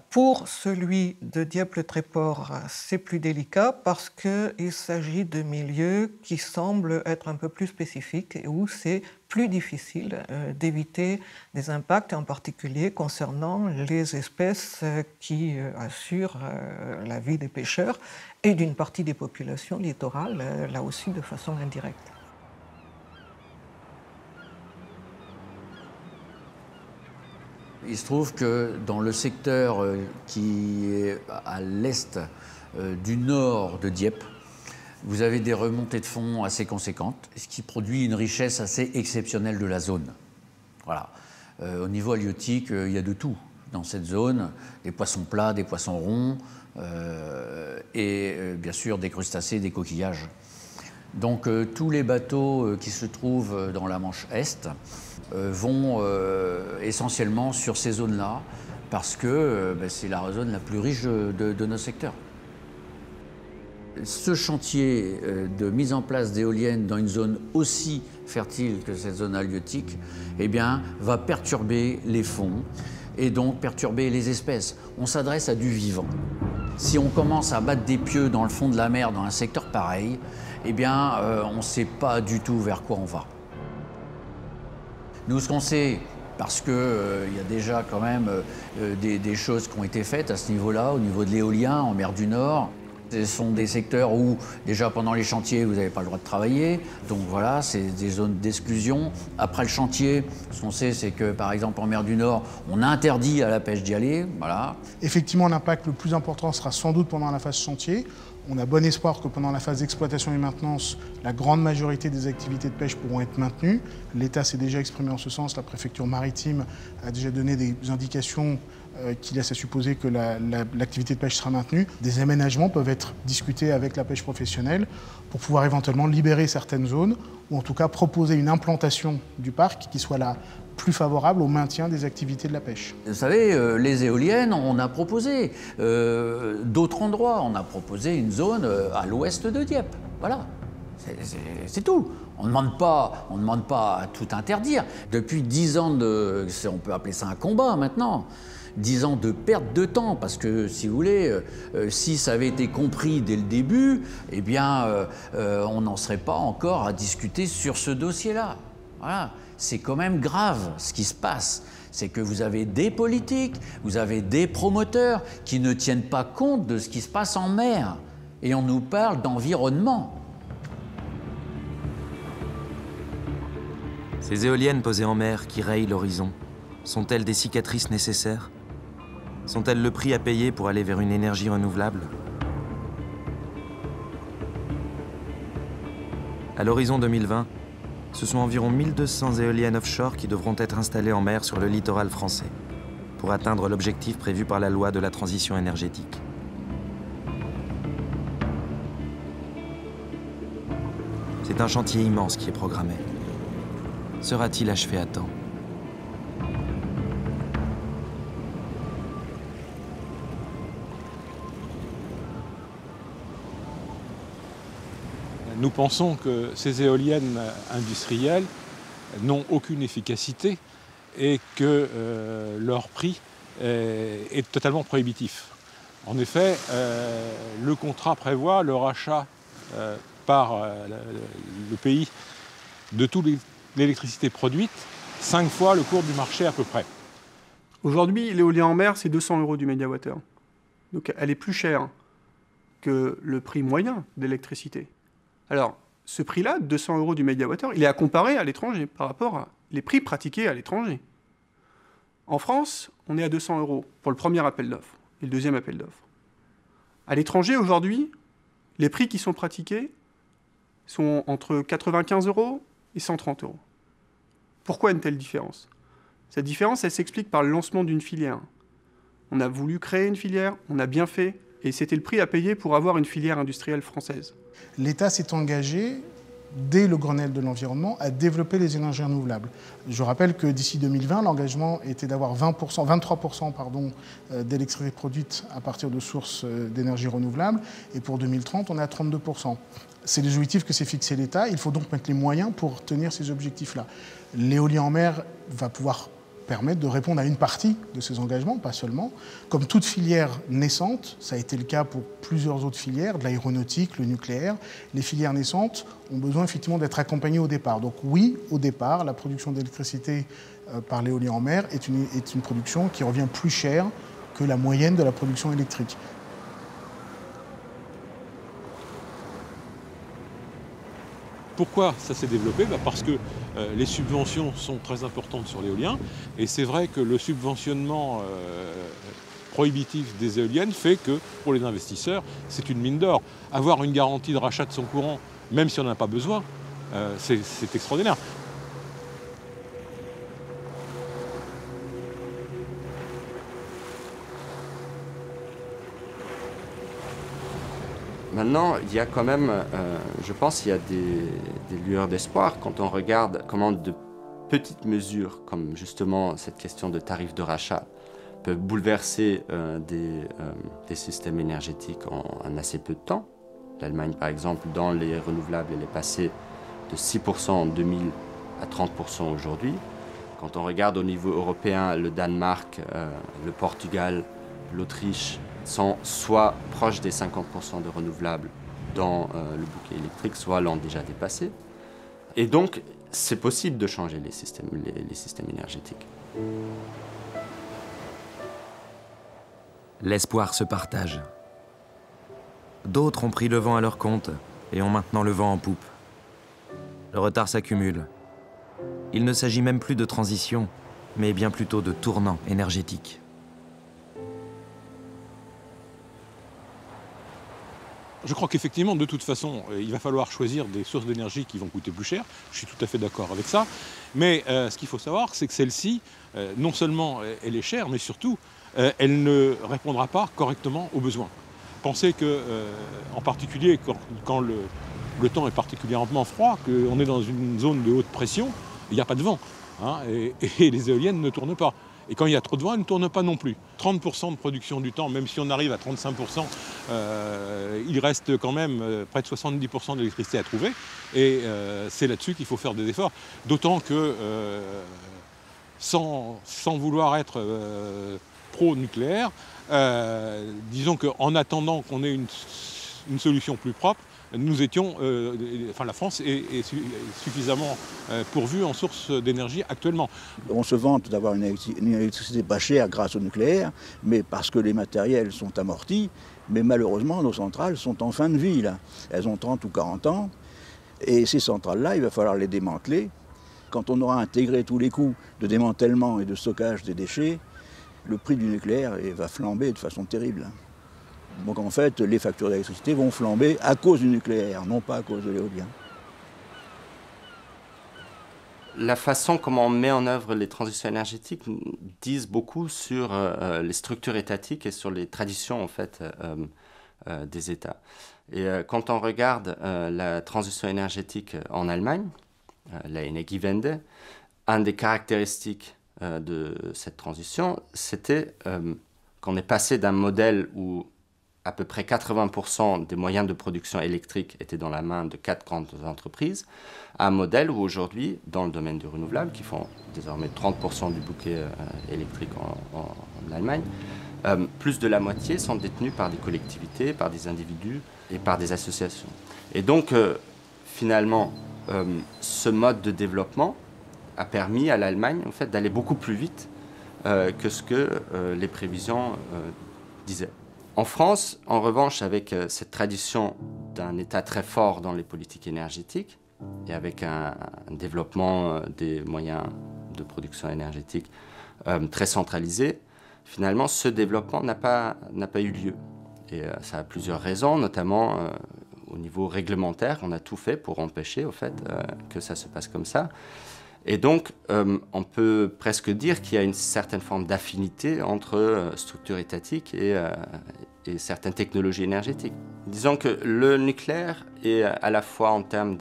Pour celui de Dieppe-le-Tréport, c'est plus délicat parce qu'il s'agit de milieux qui semblent être un peu plus spécifiques et où c'est plus difficile d'éviter des impacts, en particulier concernant les espèces qui assurent la vie des pêcheurs et d'une partie des populations littorales, là aussi de façon indirecte. Il se trouve que dans le secteur qui est à l'est du nord de Dieppe, vous avez des remontées de fond assez conséquentes, ce qui produit une richesse assez exceptionnelle de la zone. Voilà. Au niveau halieutique, il y a de tout dans cette zone, des poissons plats, des poissons ronds, et bien sûr des crustacés, des coquillages. Donc tous les bateaux qui se trouvent dans la Manche Est vont essentiellement sur ces zones-là, parce que c'est la zone la plus riche de nos secteurs. Ce chantier de mise en place d'éoliennes dans une zone aussi fertile que cette zone halieutique, eh bien, va perturber les fonds et donc perturber les espèces. On s'adresse à du vivant. Si on commence à battre des pieux dans le fond de la mer dans un secteur pareil, eh bien, on ne sait pas du tout vers quoi on va. Nous, ce qu'on sait, parce qu'il y a déjà quand même des choses qui ont été faites à ce niveau-là, au niveau de l'éolien en mer du Nord. Ce sont des secteurs où, déjà pendant les chantiers, vous n'avez pas le droit de travailler. Donc voilà, c'est des zones d'exclusion. Après le chantier, ce qu'on sait, c'est que, par exemple, en mer du Nord, on interdit à la pêche d'y aller. Voilà. Effectivement, l'impact le plus important sera sans doute pendant la phase chantier. On a bon espoir que pendant la phase d'exploitation et maintenance, la grande majorité des activités de pêche pourront être maintenues. L'État s'est déjà exprimé en ce sens. La préfecture maritime a déjà donné des indications qui laissent à supposer que l'activité de pêche sera maintenue. Des aménagements peuvent être discutés avec la pêche professionnelle pour pouvoir éventuellement libérer certaines zones ou en tout cas proposer une implantation du parc qui soit la plus favorable au maintien des activités de la pêche. Vous savez, les éoliennes, on a proposé d'autres endroits. On a proposé une zone à l'ouest de Dieppe. Voilà, c'est tout. On ne demande pas à tout interdire. Depuis 10 ans on peut appeler ça un combat maintenant, 10 ans de perte de temps, parce que, si vous voulez, si ça avait été compris dès le début, eh bien, on n'en serait pas encore à discuter sur ce dossier-là. Voilà. C'est quand même grave ce qui se passe. C'est que vous avez des politiques, vous avez des promoteurs qui ne tiennent pas compte de ce qui se passe en mer. Et on nous parle d'environnement. Ces éoliennes posées en mer qui rayent l'horizon, sont-elles des cicatrices nécessaires? Sont-elles le prix à payer pour aller vers une énergie renouvelable? À l'horizon 2020, ce sont environ 1200 éoliennes offshore qui devront être installées en mer sur le littoral français pour atteindre l'objectif prévu par la loi de la transition énergétique. C'est un chantier immense qui est programmé. Sera-t-il achevé à temps? Nous pensons que ces éoliennes industrielles n'ont aucune efficacité et que leur prix est totalement prohibitif. En effet, le contrat prévoit le rachat par le pays de toute l'électricité produite 5 fois le cours du marché à peu près. Aujourd'hui, l'éolien en mer, c'est 200 € du mégawattheure. Donc elle est plus chère que le prix moyen d'électricité. Alors, ce prix-là, 200 € du mégawattheure, il est à comparer à l'étranger par rapport à les prix pratiqués à l'étranger. En France, on est à 200 € pour le premier appel d'offres et le deuxième appel d'offres. À l'étranger, aujourd'hui, les prix qui sont pratiqués sont entre 95 € et 130 €. Pourquoi une telle différence? Cette différence, elle s'explique par le lancement d'une filière. On a voulu créer une filière, on a bien fait, et c'était le prix à payer pour avoir une filière industrielle française. L'État s'est engagé, dès le Grenelle de l'environnement, à développer les énergies renouvelables. Je rappelle que d'ici 2020, l'engagement était d'avoir 23% d'électricité produite à partir de sources d'énergie renouvelable, et pour 2030, on est à 32%. C'est les objectifs que s'est fixé l'État. Il faut donc mettre les moyens pour tenir ces objectifs-là. L'éolien en mer va pouvoir permettre de répondre à une partie de ces engagements, pas seulement. Comme toute filière naissante, ça a été le cas pour plusieurs autres filières, de l'aéronautique, le nucléaire, les filières naissantes ont besoin effectivement d'être accompagnées au départ. Donc oui, au départ, la production d'électricité par l'éolien en mer est une production qui revient plus chère que la moyenne de la production électrique. Pourquoi ça s'est développé? Parce que les subventions sont très importantes sur l'éolien, et c'est vrai que le subventionnement prohibitif des éoliennes fait que, pour les investisseurs, c'est une mine d'or. Avoir une garantie de rachat de son courant, même si on n'en a pas besoin, c'est extraordinaire. Maintenant, il y a quand même, je pense qu'il y a des lueurs d'espoir quand on regarde comment de petites mesures, comme justement cette question de tarif de rachat, peuvent bouleverser des systèmes énergétiques en assez peu de temps. L'Allemagne, par exemple, dans les renouvelables, elle est passée de 6% en 2000 à 30% aujourd'hui. Quand on regarde au niveau européen, le Danemark, le Portugal, l'Autriche, sont soit proches des 50% de renouvelables dans le bouquet électrique, soit l'ont déjà dépassé. Et donc, c'est possible de changer les systèmes énergétiques. L'espoir se partage. D'autres ont pris le vent à leur compte et ont maintenant le vent en poupe. Le retard s'accumule. Il ne s'agit même plus de transition, mais bien plutôt de tournant énergétique. Je crois qu'effectivement, de toute façon, il va falloir choisir des sources d'énergie qui vont coûter plus cher. Je suis tout à fait d'accord avec ça. Mais ce qu'il faut savoir, c'est que celle-ci, non seulement elle est chère, mais surtout, elle ne répondra pas correctement aux besoins. Pensez que, en particulier, quand le temps est particulièrement froid, qu'on est dans une zone de haute pression, il n'y a pas de vent. Hein, et les éoliennes ne tournent pas. Et quand il y a trop de vent, elles ne tournent pas non plus. 30% de production du temps, même si on arrive à 35%, il reste quand même près de 70% d'électricité à trouver. Et c'est là-dessus qu'il faut faire des efforts. D'autant que, sans vouloir être pro-nucléaire, disons qu'en attendant qu'on ait une solution plus propre, nous étions, la France est suffisamment pourvue en sources d'énergie actuellement. On se vante d'avoir une électricité pas chère grâce au nucléaire, mais parce que les matériels sont amortis, mais malheureusement nos centrales sont en fin de vie là. Elles ont 30 ou 40 ans, et ces centrales-là, il va falloir les démanteler. Quand on aura intégré tous les coûts de démantèlement et de stockage des déchets, le prix du nucléaire va flamber de façon terrible. Donc en fait, les factures d'électricité vont flamber à cause du nucléaire, non pas à cause de l'éolien. La façon comment on met en œuvre les transitions énergétiques disent beaucoup sur les structures étatiques et sur les traditions en fait, des États. Et quand on regarde la transition énergétique en Allemagne, la Energiewende, une des caractéristiques de cette transition, c'était qu'on est passé d'un modèle où à peu près 80% des moyens de production électrique étaient dans la main de 4 grandes entreprises, à un modèle où aujourd'hui, dans le domaine du renouvelable, qui font désormais 30% du bouquet électrique en Allemagne, plus de la moitié sont détenus par des collectivités, par des individus et par des associations. Et donc, finalement, ce mode de développement a permis à l'Allemagne en fait, d'aller beaucoup plus vite que ce que les prévisions disaient. En France, en revanche, avec cette tradition d'un État très fort dans les politiques énergétiques et avec un développement des moyens de production énergétique très centralisé, finalement, ce développement n'a pas eu lieu. Et ça a plusieurs raisons, notamment au niveau réglementaire. On a tout fait pour empêcher, au fait, que ça se passe comme ça. Et donc, on peut presque dire qu'il y a une certaine forme d'affinité entre structures étatiques et certaines technologies énergétiques. Disons que le nucléaire est à la fois en termes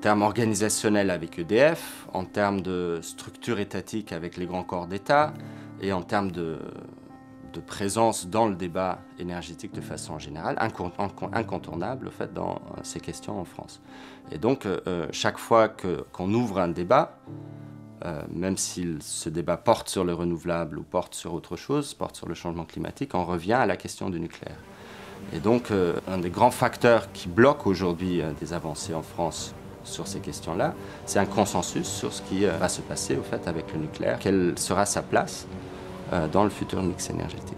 organisationnels avec EDF, en termes de structure étatique avec les grands corps d'État et en termes de présence dans le débat énergétique de façon générale, incontournable en fait, dans ces questions en France. Et donc, chaque fois qu'on ouvre un débat, même si ce débat porte sur le renouvelable ou porte sur autre chose, porte sur le changement climatique, on revient à la question du nucléaire. Et donc, un des grands facteurs qui bloque aujourd'hui des avancées en France sur ces questions-là, c'est un consensus sur ce qui va se passer au fait, avec le nucléaire, quelle sera sa place dans le futur mix énergétique.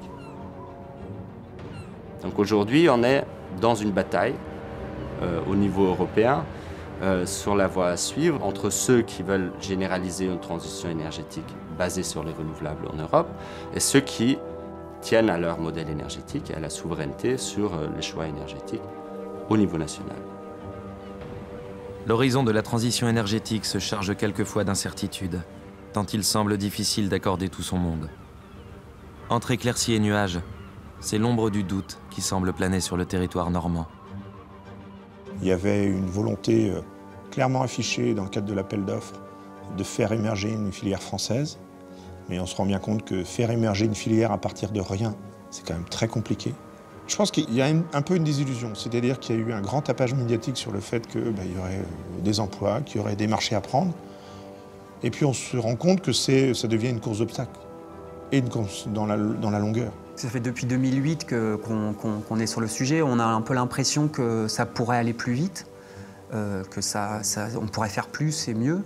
Donc aujourd'hui, on est dans une bataille au niveau européen sur la voie à suivre entre ceux qui veulent généraliser une transition énergétique basée sur les renouvelables en Europe et ceux qui tiennent à leur modèle énergétique et à la souveraineté sur les choix énergétiques au niveau national. L'horizon de la transition énergétique se charge quelquefois d'incertitudes, tant il semble difficile d'accorder tout son monde. Entre éclaircies et nuages, c'est l'ombre du doute qui semble planer sur le territoire normand. Il y avait une volonté clairement affichée dans le cadre de l'appel d'offres de faire émerger une filière française. Mais on se rend bien compte que faire émerger une filière à partir de rien, c'est quand même très compliqué. Je pense qu'il y a un peu une désillusion, c'est-à-dire qu'il y a eu un grand tapage médiatique sur le fait qu'il y aurait des emplois, qu'il y aurait des marchés à prendre. Et puis on se rend compte que ça devient une course d'obstacles et une course dans la longueur. Ça fait depuis 2008 qu'on est sur le sujet. On a un peu l'impression que ça pourrait aller plus vite, on pourrait faire plus et mieux.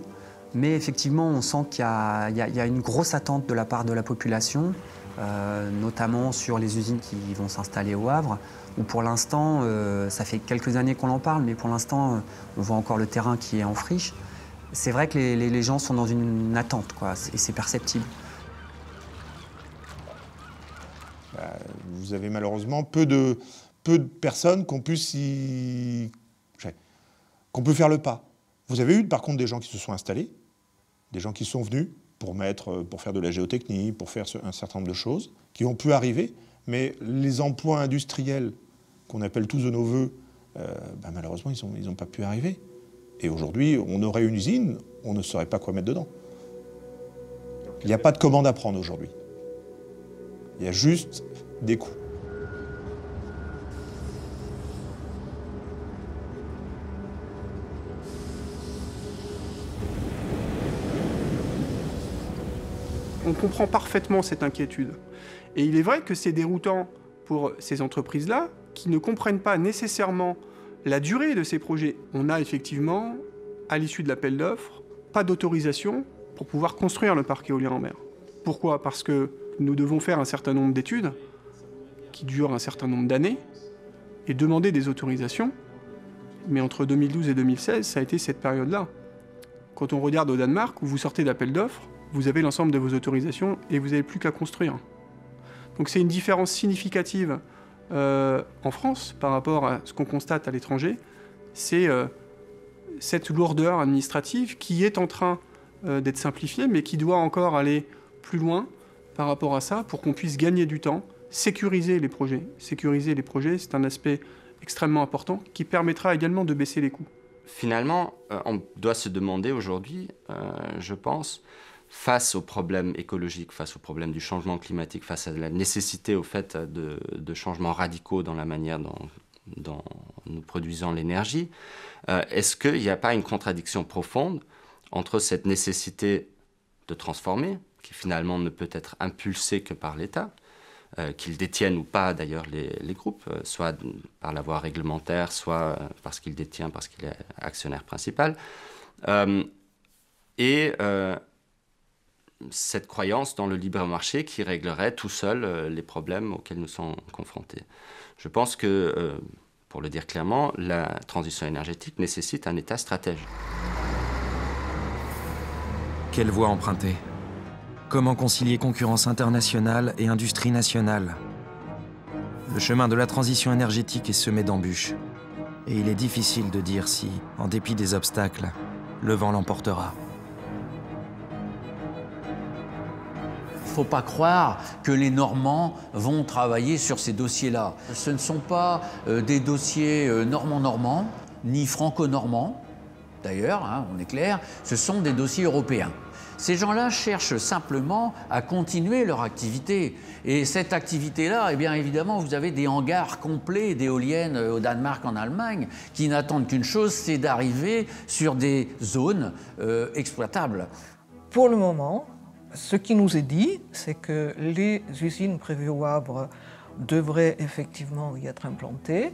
Mais effectivement, on sent qu'il y a une grosse attente de la part de la population, notamment sur les usines qui vont s'installer au Havre, où pour l'instant, ça fait quelques années qu'on en parle, mais pour l'instant, on voit encore le terrain qui est en friche. C'est vrai que les gens sont dans une attente, quoi, et c'est perceptible. Vous Vous avez malheureusement peu de personnes qu'on peut faire le pas. Vous avez eu par contre des gens qui se sont installés, des gens qui sont venus pour faire de la géotechnie, pour faire un certain nombre de choses, qui ont pu arriver, mais les emplois industriels qu'on appelle tous de nos voeux, malheureusement, ils n'ont pas pu arriver. Et aujourd'hui, on aurait une usine, on ne saurait pas quoi mettre dedans. Il n'y a pas de commande à prendre aujourd'hui. Il y a juste des coûts. On comprend parfaitement cette inquiétude. Et il est vrai que c'est déroutant pour ces entreprises-là qui ne comprennent pas nécessairement la durée de ces projets. On a effectivement, à l'issue de l'appel d'offres, pas d'autorisation pour pouvoir construire le parc éolien en mer. Pourquoi? Parce que nous devons faire un certain nombre d'études qui durent un certain nombre d'années et demander des autorisations. Mais entre 2012 et 2016, ça a été cette période-là. Quand on regarde au Danemark, où vous sortez d'appel d'offres, vous avez l'ensemble de vos autorisations et vous n'avez plus qu'à construire. Donc c'est une différence significative en France par rapport à ce qu'on constate à l'étranger. C'est cette lourdeur administrative qui est en train d'être simplifiée, mais qui doit encore aller plus loin par rapport à ça pour qu'on puisse gagner du temps, sécuriser les projets. Sécuriser les projets, c'est un aspect extrêmement important qui permettra également de baisser les coûts. Finalement, on doit se demander aujourd'hui, je pense, face aux problèmes écologiques, face aux problèmes du changement climatique, face à la nécessité au fait de changements radicaux dans la manière dont nous produisons l'énergie, est-ce qu'il n'y a pas une contradiction profonde entre cette nécessité de transformer, qui finalement ne peut être impulsée que par l'État, qu'ils détiennent ou pas d'ailleurs les groupes, soit par la voie réglementaire, soit parce qu'il détient, parce qu'il est actionnaire principal, cette croyance dans le libre marché qui réglerait tout seul les problèmes auxquels nous sommes confrontés. Je pense que, pour le dire clairement, la transition énergétique nécessite un État stratège. Quelle voie emprunter? Comment concilier concurrence internationale et industrie nationale? Le chemin de la transition énergétique est semé d'embûches. Et il est difficile de dire si, en dépit des obstacles, le vent l'emportera. Il ne faut pas croire que les Normands vont travailler sur ces dossiers-là. Ce ne sont pas des dossiers normands-normands, ni franco-normands, d'ailleurs, hein, on est clair, ce sont des dossiers européens. Ces gens-là cherchent simplement à continuer leur activité. Et cette activité-là, eh bien évidemment, vous avez des hangars complets d'éoliennes au Danemark, en Allemagne, qui n'attendent qu'une chose, c'est d'arriver sur des zones exploitables. Pour le moment, ce qui nous est dit, c'est que les usines prévues au Havre devraient effectivement y être implantées.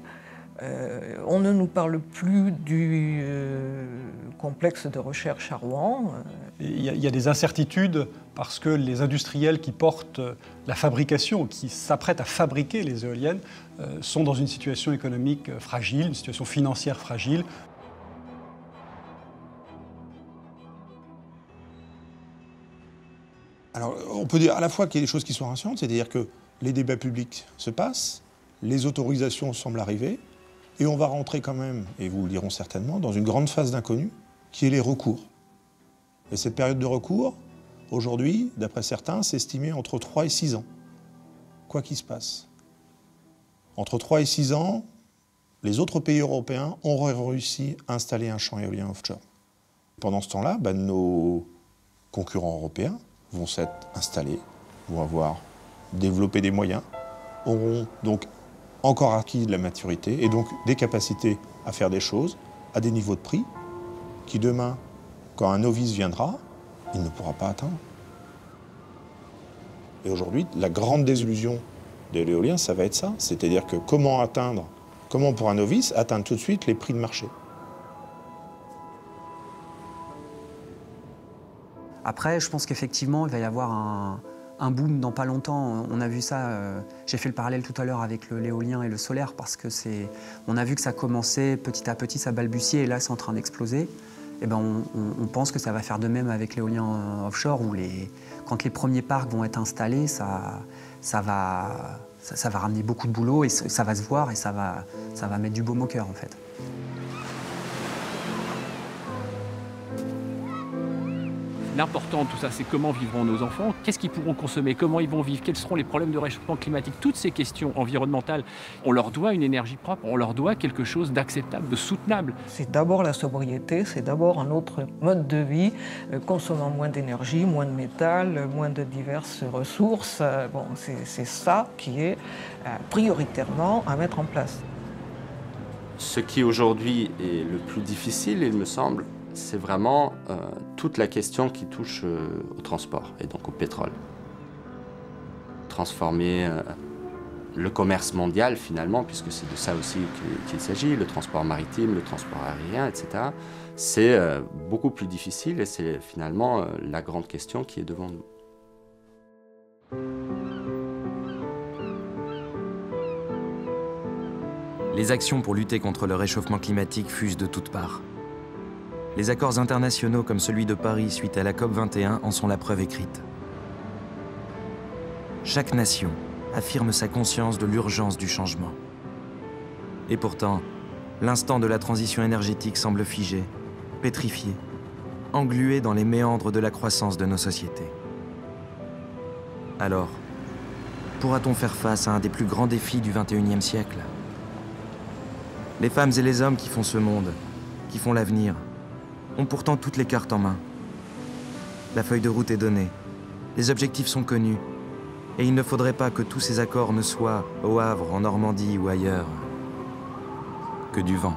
On ne nous parle plus du complexe de recherche à Rouen. Il y a des incertitudes parce que les industriels qui portent la fabrication, qui s'apprêtent à fabriquer les éoliennes, sont dans une situation économique fragile, une situation financière fragile. Alors, on peut dire à la fois qu'il y a des choses qui sont rassurantes, c'est-à-dire que les débats publics se passent, les autorisations semblent arriver, et on va rentrer quand même, et vous le direz certainement, dans une grande phase d'inconnu, qui est les recours. Et cette période de recours, aujourd'hui, d'après certains, c'est estimé entre 3 et 6 ans. Quoi qu'il se passe. Entre 3 et 6 ans, les autres pays européens auraient réussi à installer un champ éolien offshore. Pendant ce temps-là, nos concurrents européens vont s'être installés, vont avoir développé des moyens, auront donc encore acquis de la maturité et donc des capacités à faire des choses à des niveaux de prix qui demain, quand un novice viendra, il ne pourra pas atteindre. Et aujourd'hui, la grande désillusion de l'éolien, ça va être ça. C'est-à-dire que comment pour un novice atteindre tout de suite les prix de marché? Après, je pense qu'effectivement, il va y avoir un boom dans pas longtemps. On a vu ça, j'ai fait le parallèle tout à l'heure avec l'éolien et le solaire parce que on a vu que ça commençait petit à petit, ça balbutiait et là c'est en train d'exploser. Et ben on pense que ça va faire de même avec l'éolien offshore où quand les premiers parcs vont être installés, ça va ça va ramener beaucoup de boulot et ça va se voir et ça va mettre du baume au cœur en fait. L'important de tout ça, c'est comment vivront nos enfants, qu'est-ce qu'ils pourront consommer, comment ils vont vivre, quels seront les problèmes de réchauffement climatique. Toutes ces questions environnementales, on leur doit une énergie propre, on leur doit quelque chose d'acceptable, de soutenable. C'est d'abord la sobriété, c'est d'abord un autre mode de vie, consommant moins d'énergie, moins de métal, moins de diverses ressources. Bon, c'est ça qui est prioritairement à mettre en place. Ce qui aujourd'hui est le plus difficile, il me semble, c'est vraiment toute la question qui touche au transport et donc au pétrole. Transformer le commerce mondial finalement, puisque c'est de ça aussi qu'il s'agit, le transport maritime, le transport aérien, etc. C'est beaucoup plus difficile et c'est finalement la grande question qui est devant nous. Les actions pour lutter contre le réchauffement climatique fusent de toutes parts. Les accords internationaux comme celui de Paris suite à la COP21 en sont la preuve écrite. Chaque nation affirme sa conscience de l'urgence du changement. Et pourtant, l'instant de la transition énergétique semble figé, pétrifié, englué dans les méandres de la croissance de nos sociétés. Alors, pourra-t-on faire face à un des plus grands défis du XXIe siècle? Les femmes et les hommes qui font ce monde, qui font l'avenir, ont pourtant toutes les cartes en main. La feuille de route est donnée, les objectifs sont connus, et il ne faudrait pas que tous ces accords ne soient, au Havre, en Normandie ou ailleurs, que du vent.